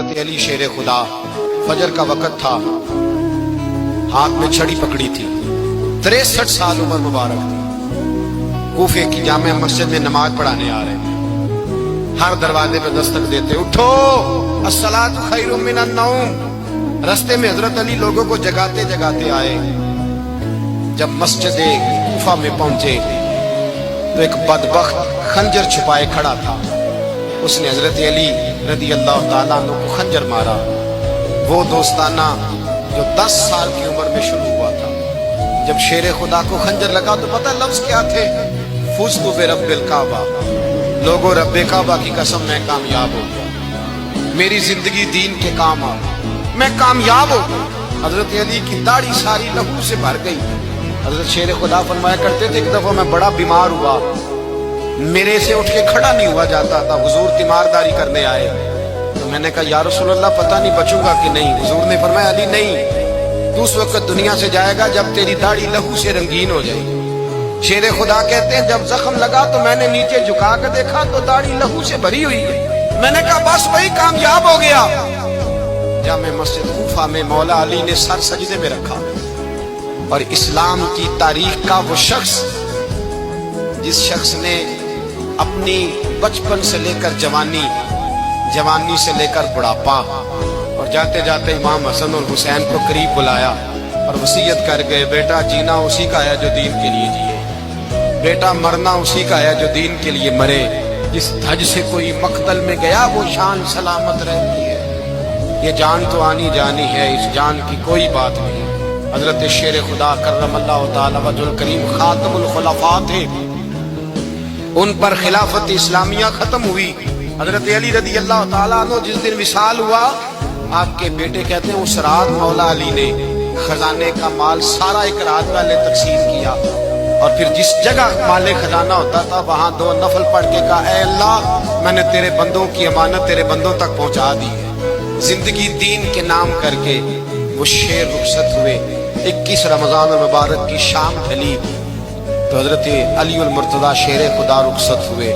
حضرت علی شیر خدا، فجر کا وقت تھا، ہاتھ میں چھڑی پکڑی تھی، 63 سال عمر مبارک تھی، کوفے کی جامع مسجد میں نماز پڑھانے آ رہے ہیں، ہر دروازے پہ دستک دیتے، اٹھو الصلاۃ خیر من النوم۔ رستے میں حضرت علی لوگوں کو جگاتے جگاتے آئے، جب مسجد کوفہ میں پہنچے تو ایک بدبخت خنجر چھپائے کھڑا تھا، اس نے حضرت علی رضی اللہ تعالیٰ عنہ کو خنجر مارا، وہ دوستانہ جو 10 سال کی عمر میں شروع ہوا تھا۔ جب شیر خدا کو خنجر لگا تو پتہ لفظ کیا تھے؟ فزت برب الکعبہ، لوگوں رب کعبہ کی قسم میں کامیاب ہو گیا، میری زندگی دین کے کام آ گئی، میں کامیاب ہو گیا۔ حضرت علی کی داڑھی ساری لہو سے بھر گئی۔ حضرت شیر خدا فرمایا کرتے تھے، ایک دفعہ میں بڑا بیمار ہوا، میرے سے اٹھ کے کھڑا نہیں ہوا جاتا تھا، حضور تیمارداری کرنے آئے تو میں نے کہا یا رسول اللہ پتہ نہیں بچوں گا کہ نہیں۔ حضور نے فرمایا علی نہیں، تو اس وقت دنیا سے جائے گا جب تیری داڑھی لہو سے رنگین ہو جائے گی۔ شیر خدا کہتے ہیں جب زخم لگا تو میں نے نیچے جھکا کے دیکھا تو داڑھی لہو سے بھری ہوئی ہے، میں نے کہا بس وہی کامیاب ہو گیا۔ جامع مسجد کوفہ میں مولا علی نے سر سجدے میں رکھا، اور اسلام کی تاریخ کا وہ شخص جس شخص نے اپنی بچپن سے لے کر جوانی، جوانی سے لے کر بڑھاپا، اور جاتے جاتے امام حسن اور حسین کو قریب بلایا اور وصیت کر گئے، بیٹا جینا اسی کا ہے جو دین کے لیے جیے، بیٹا مرنا اسی کا ہے جو دین کے لیے مرے، جس دھج سے کوئی مقتل میں گیا وہ شان سلامت رہتی ہے، یہ جان تو آنی جانی ہے، اس جان کی کوئی بات نہیں۔ حضرت شیر خدا کرم اللہ تعالی وجہ الکریم خاتم الخلفاء تھے، ان پر خلافت اسلامیہ ختم ہوئی۔ حضرت علی رضی اللہ تعالیٰ عنہ جس دن وصال ہوا، آپ کے بیٹے کہتے ہیں اس رات مولا علی نے خزانے کا مال سارا ایک رات والے تقسیم کیا، اور پھر جس جگہ مال خزانہ ہوتا تھا وہاں 2 نفل پڑھ کے کہا اے اللہ میں نے تیرے بندوں کی امانت تیرے بندوں تک پہنچا دی ہے۔ زندگی دین کے نام کر کے وہ شیر رخصت ہوئے۔ 21 رمضان المبارک کی شام ڈھلی تو حضرت علی المرتضیٰ شیر خدا رخصت ہوئے۔